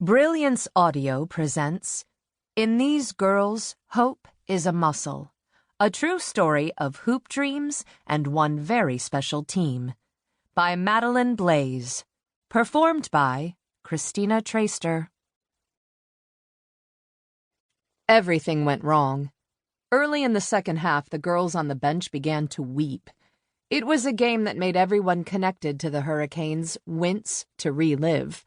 Brilliance Audio presents In These Girls, Hope is a Muscle, a true story of hoop dreams and one very special team, by Madeleine Blais, performed by Christina Traister. Everything went wrong. Early in the second half, the girls on the bench began to weep. It was a game that made everyone connected to the Hurricanes wince to relive.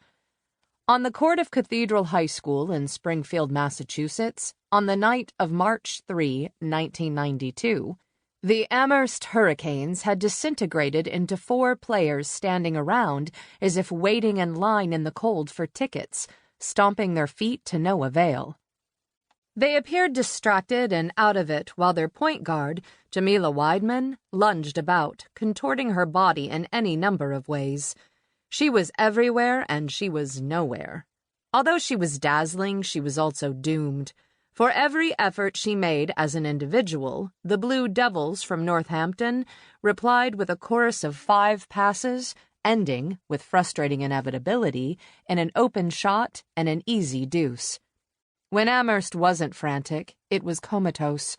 On the court of Cathedral High School in Springfield, Massachusetts, on the night of March 3, 1992, the Amherst Hurricanes had disintegrated into 4 players standing around as if waiting in line in the cold for tickets, stomping their feet to no avail. They appeared distracted and out of it while their point guard, Jamila Wideman, lunged about, contorting her body in any number of ways. She was everywhere and she was nowhere. Although she was dazzling, she was also doomed. For every effort she made as an individual, the Blue Devils from Northampton replied with a chorus of 5 passes, ending, with frustrating inevitability, in an open shot and an easy deuce. When Amherst wasn't frantic, it was comatose.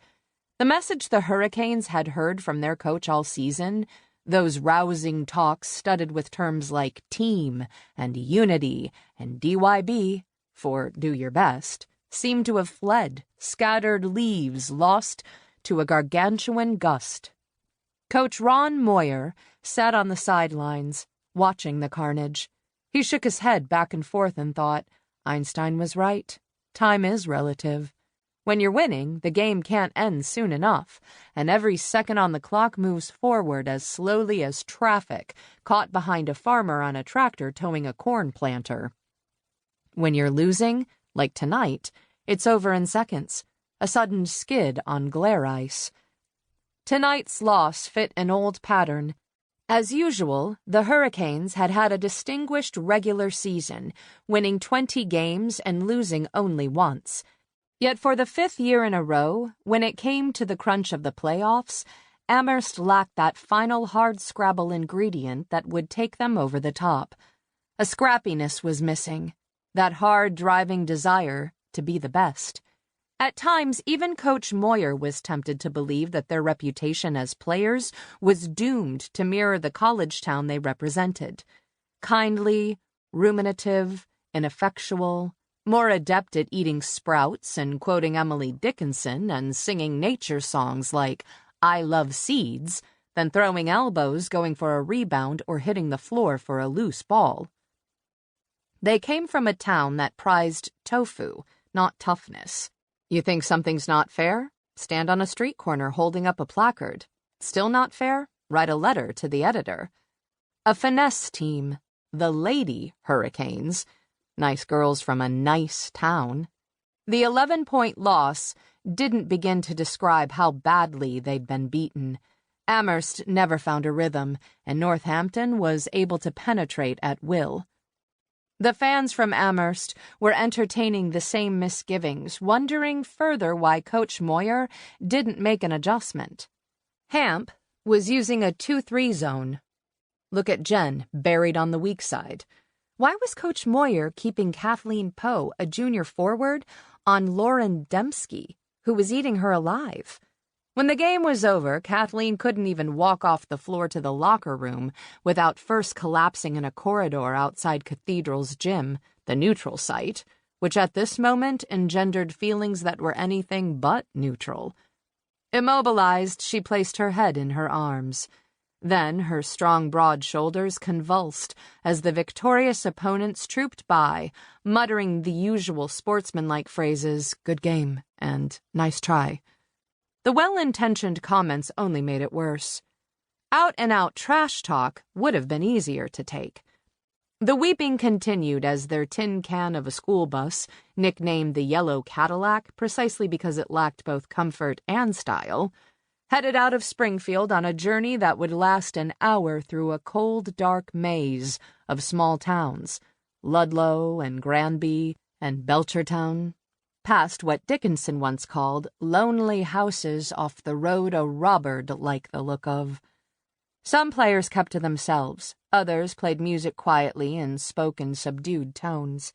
The message the Hurricanes had heard from their coach all season, those rousing talks studded with terms like team and unity and DYB, for do your best, seemed to have fled, scattered leaves lost to a gargantuan gust. Coach Ron Moyer sat on the sidelines, watching the carnage. He shook his head back and forth and thought, Einstein was right. Time is relative. When you're winning, the game can't end soon enough, and every second on the clock moves forward as slowly as traffic caught behind a farmer on a tractor towing a corn planter. When you're losing, like tonight, it's over in seconds, a sudden skid on glare ice. Tonight's loss fit an old pattern. As usual, the Hurricanes had had a distinguished regular season, winning 20 games and losing only once. Yet for the 5th year in a row, when it came to the crunch of the playoffs, Amherst lacked that final hard-scrabble ingredient that would take them over the top. A scrappiness was missing, that hard-driving desire to be the best. At times, even Coach Moyer was tempted to believe that their reputation as players was doomed to mirror the college town they represented. Kindly, ruminative, ineffectual, more adept at eating sprouts and quoting Emily Dickinson and singing nature songs like I Love Seeds than throwing elbows, going for a rebound, or hitting the floor for a loose ball. They came from a town that prized tofu, not toughness. You think something's not fair? Stand on a street corner holding up a placard. Still not fair? Write a letter to the editor. A finesse team, the Lady Hurricanes. Nice girls from a nice town. The 11-point loss didn't begin to describe how badly they'd been beaten. Amherst never found a rhythm, and Northampton was able to penetrate at will. The fans from Amherst were entertaining the same misgivings, wondering further why Coach Moyer didn't make an adjustment. Hamp was using a 2-3 zone. Look at Jen, buried on the weak side. Why was Coach Moyer keeping Kathleen Poe, a junior forward, on Lauren Dembski, who was eating her alive? When the game was over, Kathleen couldn't even walk off the floor to the locker room without first collapsing in a corridor outside Cathedral's gym, the neutral site, which at this moment engendered feelings that were anything but neutral. Immobilized, she placed her head in her arms. Then her strong, broad shoulders convulsed as the victorious opponents trooped by, muttering the usual sportsmanlike phrases, good game, and nice try. The well-intentioned comments only made it worse. Out-and-out trash talk would have been easier to take. The weeping continued as their tin can of a school bus, nicknamed the Yellow Cadillac precisely because it lacked both comfort and style, headed out of Springfield on a journey that would last an hour through a cold, dark maze of small towns, Ludlow and Granby and Belchertown, past what Dickinson once called lonely houses off the road a robber'd like the look of. Some players kept to themselves, others played music quietly and spoke in subdued tones.